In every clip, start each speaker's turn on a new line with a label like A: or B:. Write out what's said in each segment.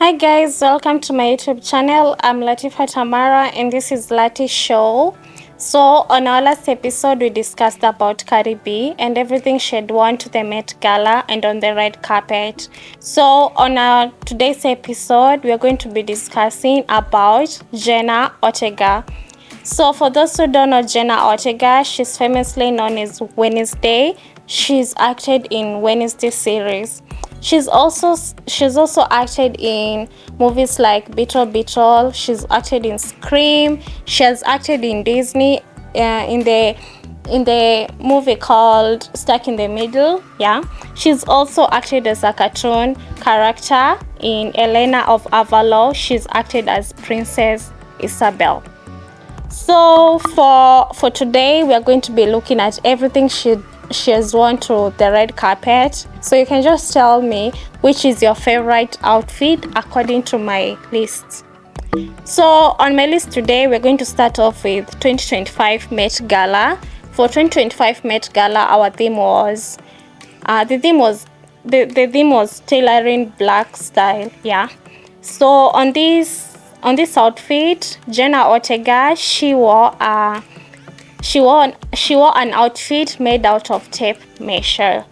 A: Hi guys, welcome to my YouTube channel. I'm Latifa Tamara and this is Lati Show. So on our last episode we discussed about Cardi B and everything she had worn to the Met Gala and on the red carpet. So on our today's episode we are going to be discussing about Jenna Ortega. So for those who don't know Jenna Ortega, she's famously known as Wednesday. She's acted in Wednesday series. She's also acted in movies like Beetle Beetle. She's acted in Scream. She has acted in Disney in the movie called Stuck in the Middle. Yeah. She's also acted as a cartoon character in Elena of Avalon. She's acted as Princess Isabel. So for today we are going to be looking at everything she has worn to the red carpet. So you can just tell me which is your favorite outfit according to my list. So on my list today we're going to start off with 2025 Met Gala. For 2025 Met Gala, our theme was the theme was tailoring black style. Yeah. So on this outfit, Jenna Ortega, she wore an outfit made out of tape measure.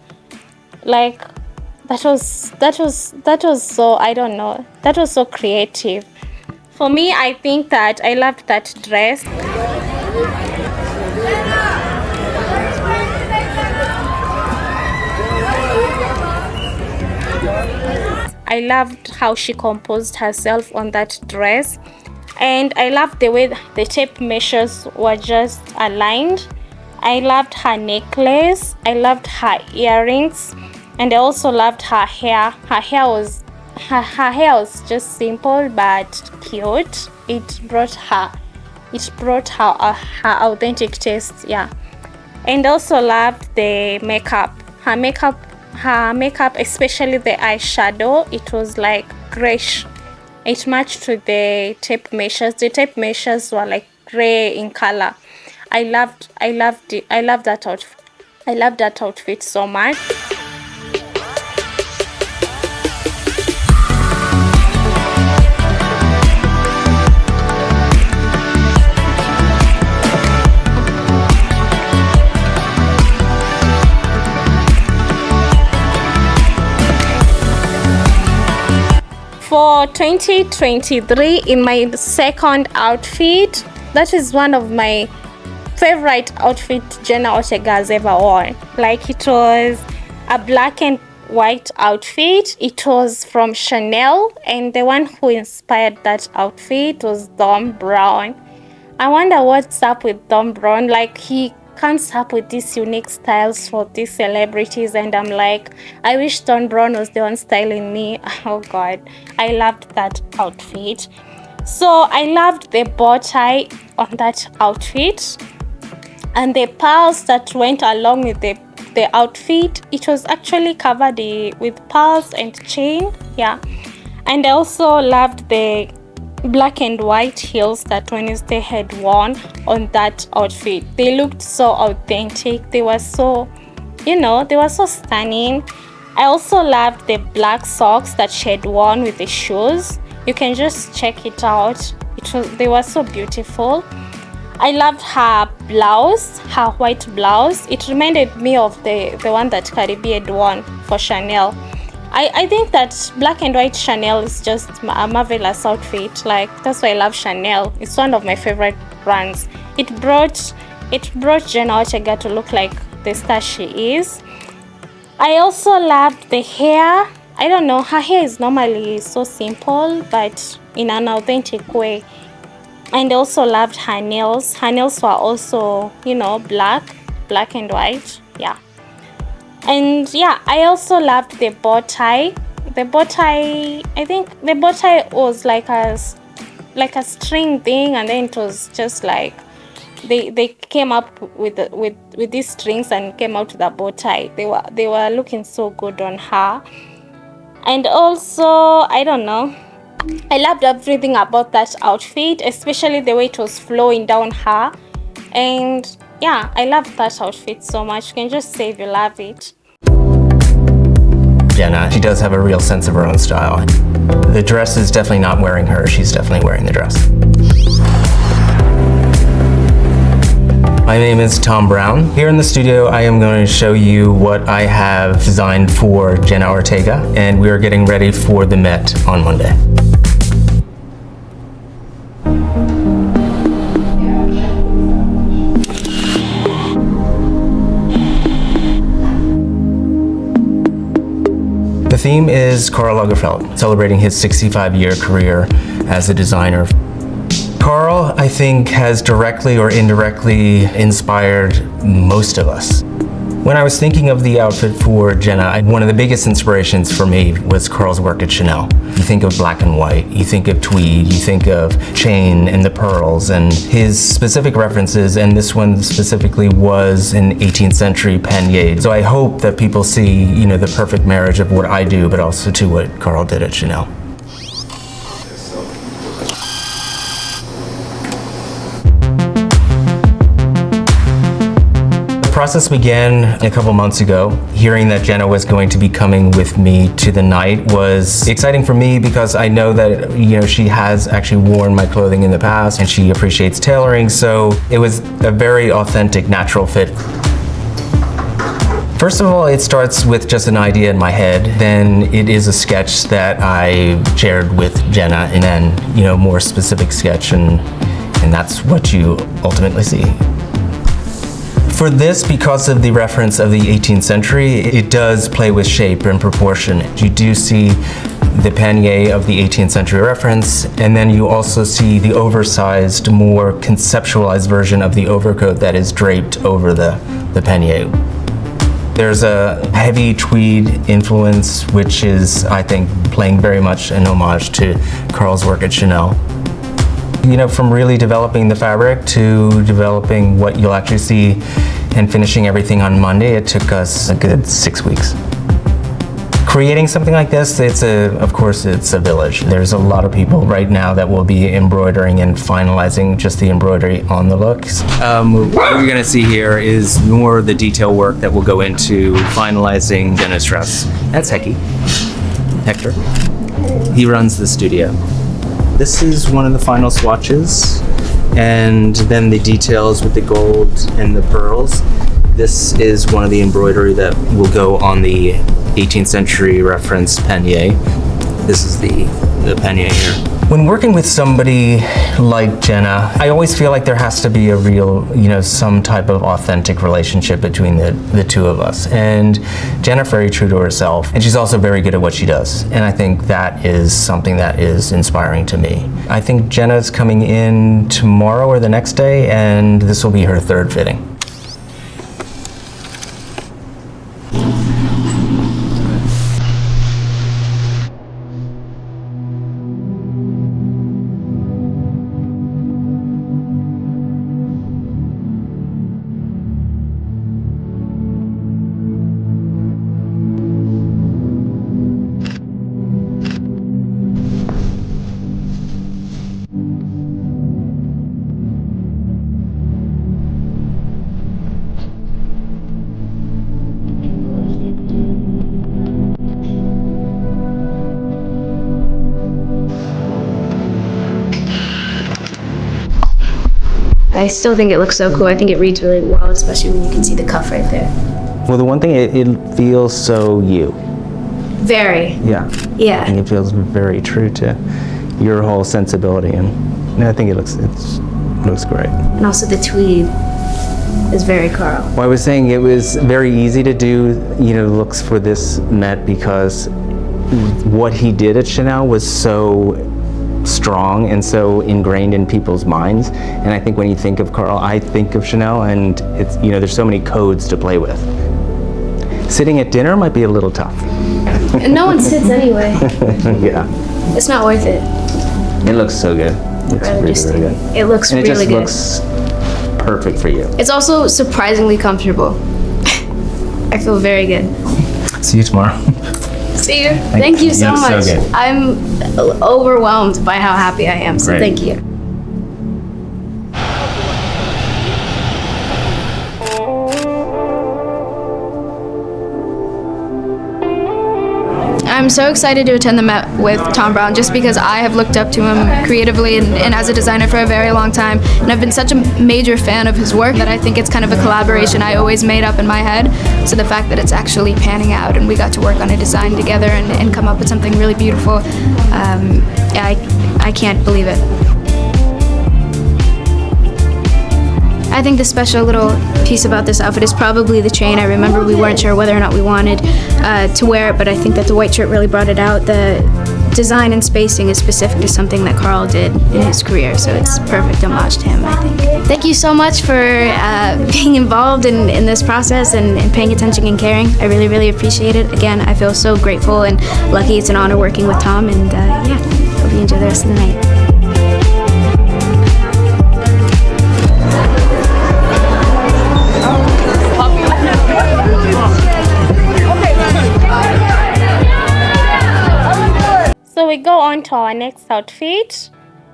A: Like that was so, I don't know, that was so creative. For me, I think that I loved that dress. I loved how she composed herself on that dress. And I loved the way the tape measures were just aligned. I loved her necklace. I loved her earrings. And I also loved her hair. Her hair was just simple but cute. It brought her authentic taste. Yeah. And also loved the makeup. Her makeup, especially the eyeshadow, it was like grayish. It matched to the tape measures. The tape measures were like gray in color. I loved it. I loved that outfit. I loved that outfit so much. For 2023, in my second outfit, that is one of my favorite outfits Jenna Ortega has ever worn. Like, it was a black and white outfit. It was from Chanel, and the one who inspired that outfit was Thom Browne. I wonder what's up with Thom Browne. Like, he comes up with these unique styles for these celebrities, and I'm like, I wish Thom Browne was the one styling me. Oh god, I loved that outfit. So I loved the bow tie on that outfit and the pearls that went along with the outfit. It was actually covered with pearls and chain. Yeah. And I also loved the black and white heels that Wednesday had worn on that outfit. They looked so authentic. They were so, they were so stunning. I also loved the black socks that she had worn with the shoes. You can just check it out. They were so beautiful. I loved her blouse, her white blouse. It reminded me of the one that Cardi B had worn for Chanel. I think that black and white Chanel is just a marvelous outfit. Like, that's why I love Chanel. It's one of my favorite brands. It brought Jenna Ortega to look like the star she is. I also loved the hair. I don't know, her hair is normally so simple, but in an authentic way. And I also loved her nails. Her nails were also, black and white. Yeah. And yeah, I also loved the bow tie. The bow tie, I think the bow tie was like a string thing, and then it was just like they came up with these strings and came out with a bow tie. They were looking so good on her. And also, I don't know, I loved everything about that outfit, especially the way it was flowing down her. And yeah, I loved that outfit so much. You can just say if you love it.
B: Jenna. She does have a real sense of her own style. The dress is definitely not wearing her, she's definitely wearing the dress. My name is Tom Brown. Here in the studio, I am going to show you what I have designed for Jenna Ortega, and we are getting ready for the Met on Monday. The theme is Karl Lagerfeld, celebrating his 65-year career as a designer. Karl, I think, has directly or indirectly inspired most of us. When I was thinking of the outfit for Jenna, one of the biggest inspirations for me was Karl's work at Chanel. You think of black and white, you think of tweed, you think of chain and the pearls, and his specific references, and this one specifically was an 18th century pannier. So I hope that people see, the perfect marriage of what I do, but also to what Karl did at Chanel. The process began a couple months ago. Hearing that Jenna was going to be coming with me to the night was exciting for me because I know that she has actually worn my clothing in the past and she appreciates tailoring, so it was a very authentic, natural fit. First of all, it starts with just an idea in my head. Then it is a sketch that I shared with Jenna, and then more specific sketch, and that's what you ultimately see. For this, because of the reference of the 18th century, it does play with shape and proportion. You do see the pannier of the 18th century reference, and then you also see the oversized, more conceptualized version of the overcoat that is draped over the pannier. There's a heavy tweed influence, which is, I think, playing very much an homage to Karl's work at Chanel. From really developing the fabric to developing what you'll actually see and finishing everything on Monday, it took us a good 6 weeks. Creating something like this, of course, it's a village. There's a lot of people right now that will be embroidering and finalizing just the embroidery on the looks. What we're gonna see here is more of the detail work that will go into finalizing Jenna's dress. That's Hector. He runs the studio. This is one of the final swatches, and then the details with the gold and the pearls. This is one of the embroidery that will go on the 18th century reference pannier. This is the pannier here. When working with somebody like Jenna, I always feel like there has to be a real, some type of authentic relationship between the two of us. And Jenna's very true to herself, and she's also very good at what she does. And I think that is something that is inspiring to me. I think Jenna's coming in tomorrow or the next day, and this will be her third fitting.
C: I still think it looks so cool. I think it reads really well, especially when you can see the cuff right there.
B: Well, the one thing, it feels so you.
C: Very.
B: Yeah.
C: Yeah.
B: I think it feels very true to your whole sensibility, and I think it looks great.
C: And also the tweed is very Karl.
B: Well, I was saying it was very easy to do, looks for this Met because what he did at Chanel was so strong and so ingrained in people's minds. And I think when you think of Karl, I think of Chanel, and it's, there's so many codes to play with. Sitting at dinner might be a little tough.
C: And no one sits anyway.
B: Yeah.
C: It's not worth it.
B: It looks so good. It looks really good.
C: It looks
B: and
C: really good.
B: It just looks perfect for you.
C: It's also surprisingly comfortable. I feel very good.
B: See you tomorrow.
C: See you. Thank you so much.
B: So good.
C: I'm overwhelmed by how happy I am, so
B: Great.
C: Thank you.
D: I'm so excited to attend the Met with Tom Brown just because I have looked up to him creatively and as a designer for a very long time, and I've been such a major fan of his work that I think it's kind of a collaboration I always made up in my head. So the fact that it's actually panning out and we got to work on a design together and come up with something really beautiful, I can't believe it. I think the special little piece about this outfit is probably the chain. I remember we weren't sure whether or not we wanted to wear it, but I think that the white shirt really brought it out. The design and spacing is specific to something that Carl did in his career, so it's perfect homage to him, I think. Thank you so much for being involved in this process and paying attention and caring. I really, really appreciate it. Again, I feel so grateful and lucky. It's an honor working with Tom, and yeah, hope you enjoy the rest of the night.
A: So we go on to our next outfit.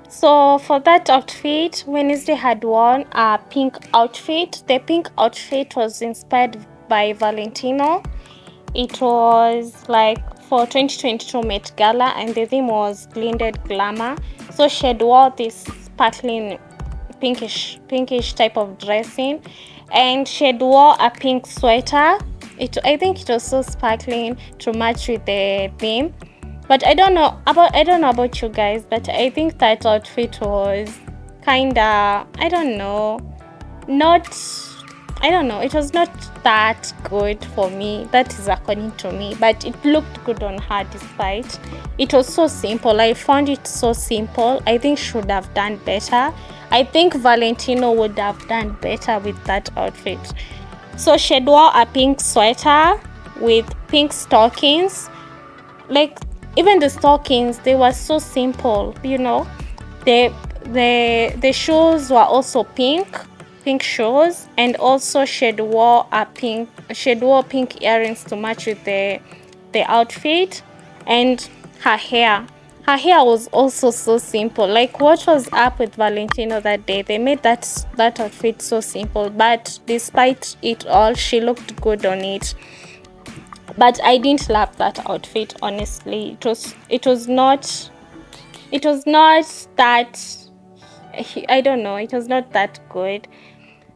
A: So for that outfit, Wednesday had worn a pink outfit. The pink outfit was inspired by Valentino. It was like for 2022 Met Gala, and the theme was Blended Glamour. So she had wore this sparkling pinkish type of dressing, and she had wore a pink sweater. I think it was so sparkling to match with the theme. But I don't know about you guys, but I think that outfit was kinda, it was not that good for me. That is according to me, but it looked good on her despite. It was so simple. I found it so simple. I think she should have done better. I think Valentino would have done better with that outfit. So she wore a pink sweater with pink stockings. Like, even the stockings, they were so simple, you know. The shoes were also pink shoes, and also she wore pink earrings to match with the outfit, and her hair was also so simple. Like, what was up with Valentino that day? They made that outfit so simple, but despite it all, she looked good on it. But I didn't love that outfit, honestly. It was not that, I don't know, it was not that good.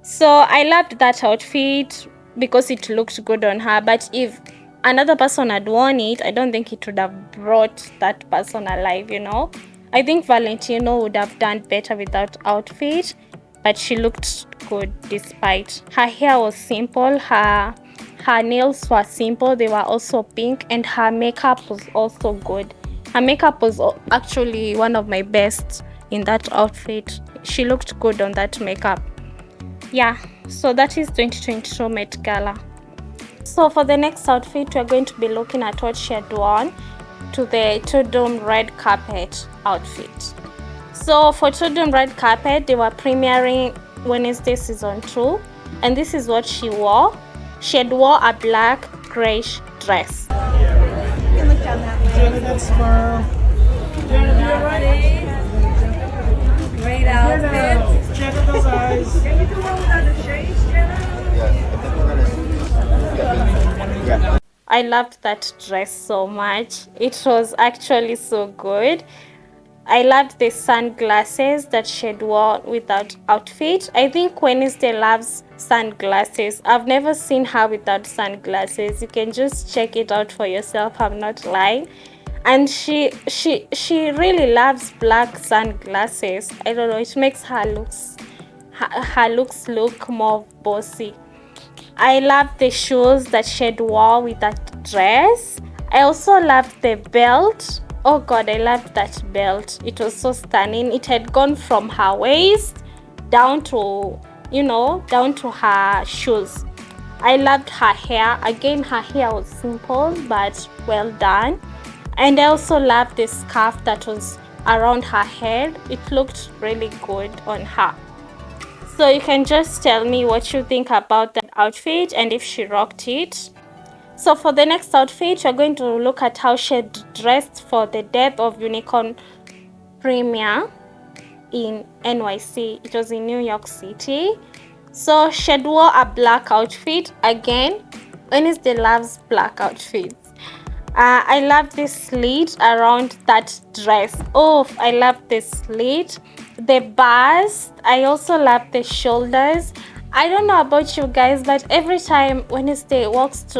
A: So I loved that outfit because it looked good on her, but if another person had worn it, I don't think it would have brought that person alive, you know. I think Valentino would have done better with that outfit, but she looked good despite. Her hair was simple, her nails were simple, they were also pink, and her makeup was also good. Her makeup was actually one of my best in that outfit. She looked good on that makeup. Yeah, so that is 2022 Met Gala. So for the next outfit, we're going to be looking at what she had worn to the Tudum red carpet outfit. So for Tudum red carpet, they were premiering Wednesday season 2, and this is what she wore. She had wore a black grayish dress.
E: You can look down that way. Jenna, that smile. Jenna, you're right. Great outfit. Jenna, those eyes. Can you do one without the shades, Jenna?
B: Yeah.
A: I loved that dress so much. It was actually so good. I loved the sunglasses that she wore with that outfit. I think Wednesday loves sunglasses. I've never seen her without sunglasses. You can just check it out for yourself. I'm not lying. And she really loves black sunglasses. I don't know. It makes her looks look more bossy. I love the shoes that she wore with that dress. I also loved the belt. Oh God, I loved that belt. It was so stunning. It had gone from her waist down to, down to her shoes. I loved her hair. Again, her hair was simple but well done. And I also loved the scarf that was around her head. It looked really good on her. So you can just tell me what you think about that outfit and if she rocked it. So for the next outfit, we're going to look at how she dressed for the Death of Unicorn premiere in NYC. It was in New York City. So she wore a black outfit. Again, Wednesday loves black outfits. I love this slit around that dress. Oh, I love this slit. The bust. I also love the shoulders. I don't know about you guys, but every time Wednesday walks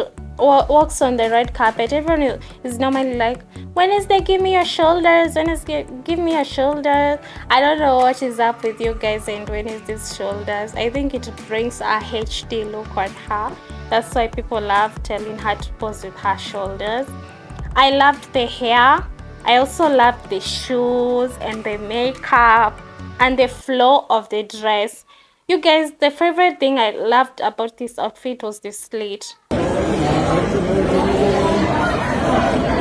A: on the red carpet, everyone is normally like, Wednesday, give me your shoulders. Wednesday, give me your shoulders. I don't know what is up with you guys and Wednesday's shoulders. I think it brings a HD look on her. That's why people love telling her to pose with her shoulders. I loved the hair. I also loved the shoes and the makeup and the flow of the dress. You guys, the favorite thing I loved about this outfit was the slit.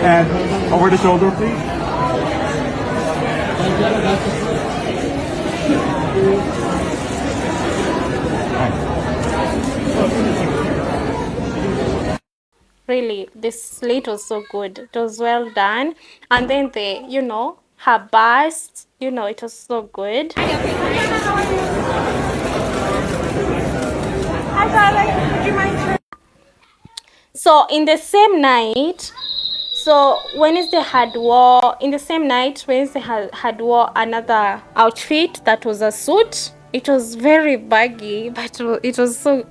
F: And over the shoulder, please.
A: Really, this slit was so good. It was well done. And then her bust, it was so good.
E: Hi, darling. Would you mind?
A: So in the same night, Wednesday had wore another outfit that was a suit. It was very baggy, but it was so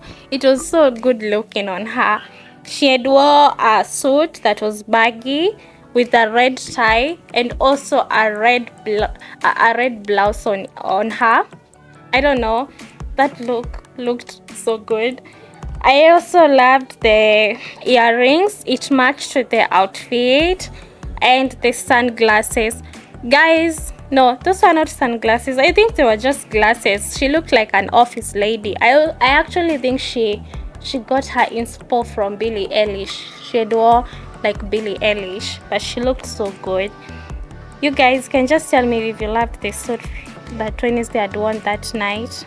A: good looking on her. She had wore a suit that was baggy with a red tie and also a red blouse on her. I don't know, that looked so good. I also loved the earrings. It matched with the outfit, and the sunglasses. Guys, no, those were not sunglasses. I think they were just glasses. She looked like an office lady. I actually think she got her inspo from Billie Eilish. She had wore like Billie Eilish, but she looked so good. You guys can just tell me if you loved the suit that Wednesday had worn that night.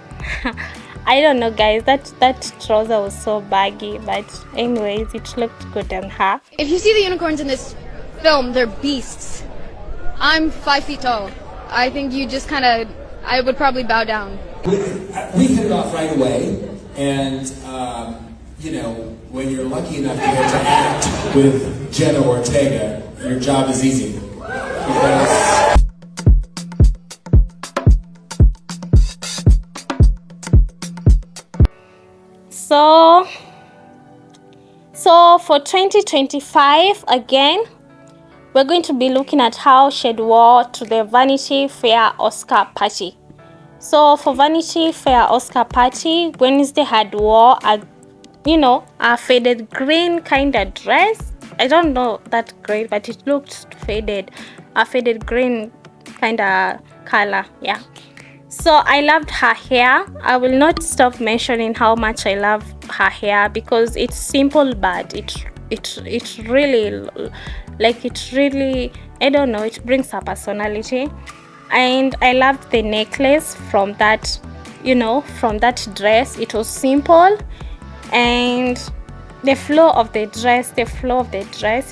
A: I don't know, guys, that trouser was so baggy, but anyways, it looked good on her.
G: If you see the unicorns in this film, they're beasts. I'm 5 feet tall. I think you just I would probably bow down.
H: We hit it off right away, and when you're lucky enough to get to act with Jenna Ortega, your job is easy. Because
A: So for 2025, again, we're going to be looking at how she wore to the Vanity Fair Oscar party. So for Vanity Fair Oscar party, Wednesday had wore a faded green kind of dress. I don't know that great, but it looked faded. A faded green kind of color, yeah. So I loved her hair. I will not stop mentioning how much I love her hair because it's simple, but it really I don't know, it brings her personality. And I loved the necklace from that dress. It was simple, and the flow of the dress, you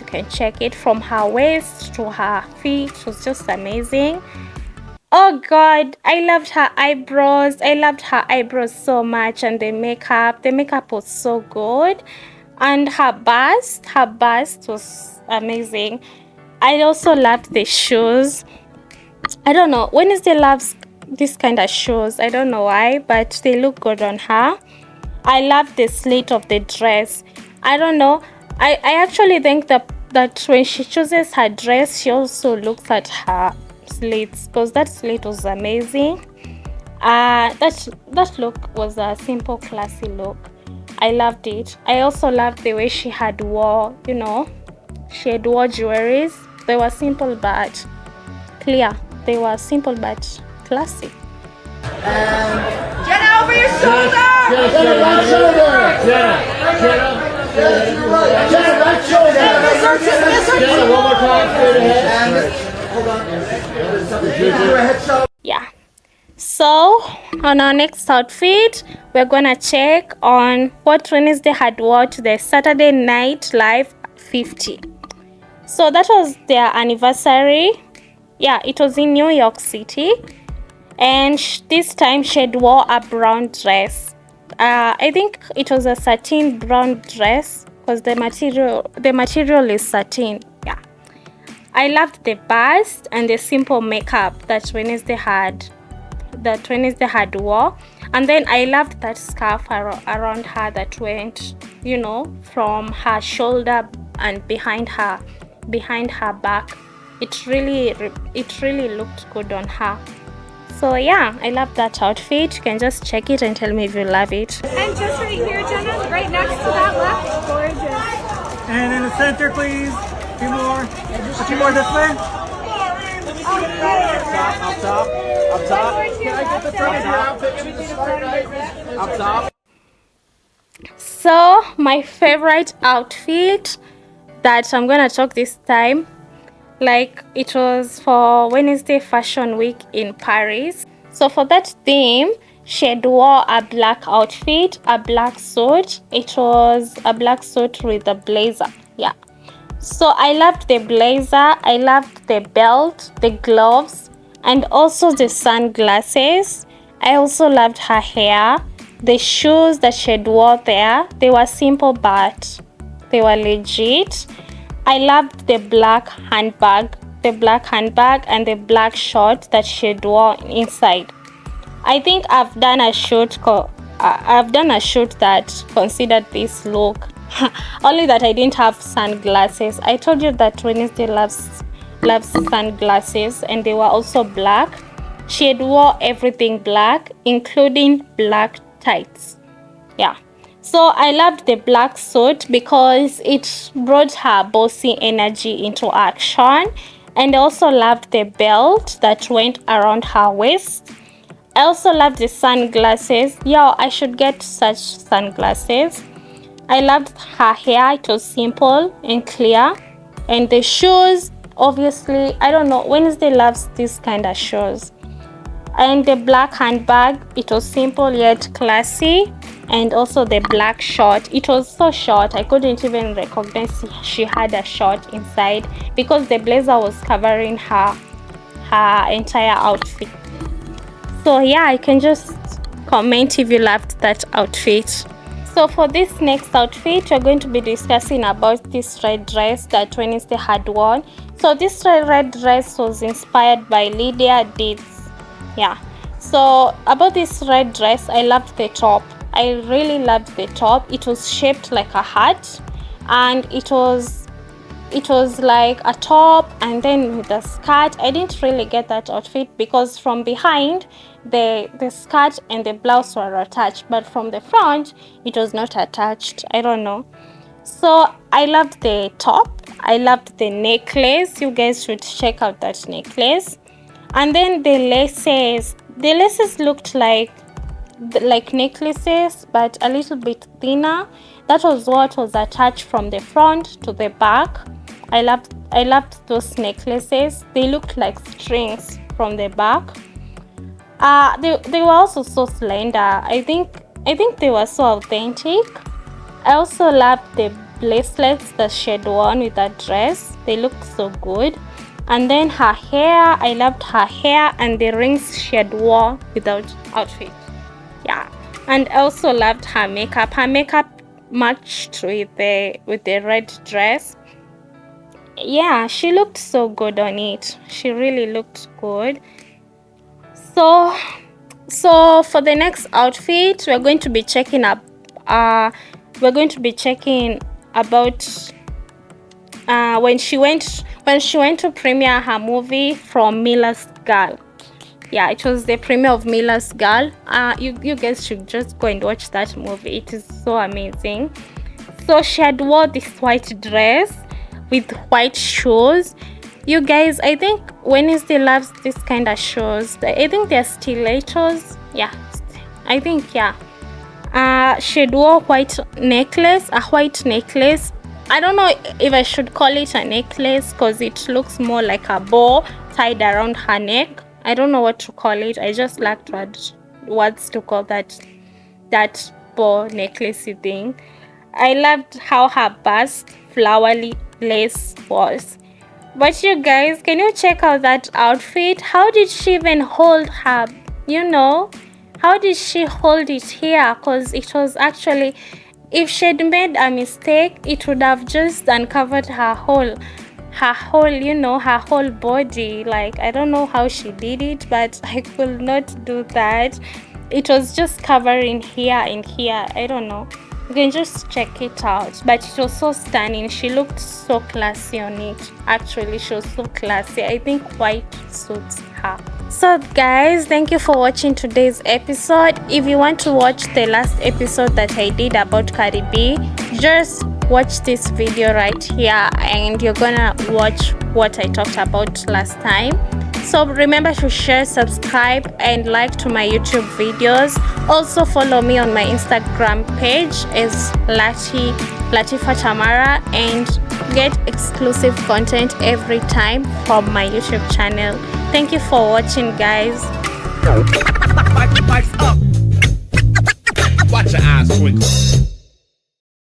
A: can check it from her waist to her feet. It was just amazing. Oh God, I loved her eyebrows. So much, and the makeup was so good, and her bust was amazing. I also loved the shoes. I don't know, Wednesday loves this kind of shoes. I don't know why, but they look good on her. I love the slit of the dress. I don't know, I actually think that when she chooses her dress, she also looks at her slits, because that slit was amazing. That look was a simple, classy look. I loved it. I also loved the way she had wore jewelries. They were simple but clear. They were simple but classy.
E: Jenna, over your shoulder!
F: Jenna, right shoulder! Jenna, right shoulder! Jenna, one more time, straight ahead. Hold on.
A: Yeah. So on our next outfit, we're gonna check on what Wednesday had wore to the Saturday Night Live 50. So that was their anniversary. Yeah, it was in New York City, and this time she had wore a brown dress. I think it was a satin brown dress because the material is satin, I loved the bust and the simple makeup that Wednesday had wore. And then I loved that scarf around her that went, you know, from her shoulder and behind her back. It really looked good on her. So yeah, I love that outfit. You can just check it and tell me if you love it.
E: And just right here, Jenna, right next to that left. Gorgeous.
F: And in the center, please. A few more. A few more this way. Up top. Can I get the front of your outfit to the start, guys? Up top.
A: So my favorite outfit that I'm gonna talk this time, like it was for Wednesday Fashion Week in Paris. So for that theme, she had wore a black outfit, a black suit. It was a black suit with a blazer. Yeah. So I loved the blazer, I loved the belt, the gloves, and also the sunglasses. I also loved her hair. The shoes that she had wore there, they were simple but they were legit. I loved the black handbag and the black short that she had worn inside. I think I've done a shoot that considered this look. Only that I didn't have sunglasses. I told you that Wednesday loves sunglasses, and they were also black. She had wore everything black, including black tights. Yeah. So I loved the black suit because it brought her bossy energy into action. And I also loved the belt that went around her waist. I also loved the sunglasses. Yo, I should get such sunglasses. I loved her hair. It was simple and clear. And the shoes, obviously, I don't know, Wednesday loves this kind of shoes. And the black handbag, it was simple yet classy. And also the black short, it was so short I couldn't even recognize she had a short inside because the blazer was covering her entire outfit. So yeah, you can just comment if you loved that outfit. So for this next outfit, we're going to be discussing about this red dress that Wednesday had worn. So this red dress was inspired by Lydia Deeds. Yeah. So about this red dress, I loved the top. I really loved the top. It was shaped like a hat, and it was like a top and then with a skirt. I didn't really get that outfit because from behind the skirt and the blouse were attached, but from the front it was not attached. I don't know. So I loved the top. I loved the necklace. You guys should check out that necklace. And then the laces looked like necklaces, but a little bit thinner. That was what was attached from the front to the back. I loved those necklaces. They looked like strings from the back. They were also so slender. I think they were so authentic. I also loved the bracelets that she had worn with that dress. They looked so good. And then her hair, I loved her hair and the rings she had worn without outfit. Yeah. And I also loved her makeup. Her makeup matched with the red dress. Yeah, she looked so good on it. She really looked good. So for the next outfit, we're going to be checking about when she went to premiere her movie From Miller's Girl. Yeah, it was the premiere of Miller's Girl. You guys should just go and watch that movie. It is so amazing. So she had wore this white dress with white shoes. You guys, I think Wednesday loves this kind of shoes. I think they're stilettos. Yeah, I think, yeah. She had wore a white necklace. I don't know if I should call it a necklace because it looks more like a bow tied around her neck. I don't know what to call it. I just lacked words to call that bow necklacey thing. I loved how her bust flowery lace was. But you guys, can you check out that outfit? How did she even hold her, how did she hold it here? Because it was actually, if she'd made a mistake, it would have just uncovered her her whole, you know, her whole body. Like, I don't know how she did it, but I could not do that. It was just covering here and here. I don't know. You can just check it out. But it was so stunning. She looked so classy on it. Actually, she was so classy. I think white suits her. So guys, thank you for watching today's episode. If you want to watch the last episode that I did about Cardi B, just watch this video right here and you're gonna watch what I talked about last time. So remember to share, subscribe and like to my YouTube videos. Also follow me on my Instagram page as Latifa Tamara and get exclusive content every time from my YouTube channel. Thank you for watching, guys.
I: Watch your eyes twinkle.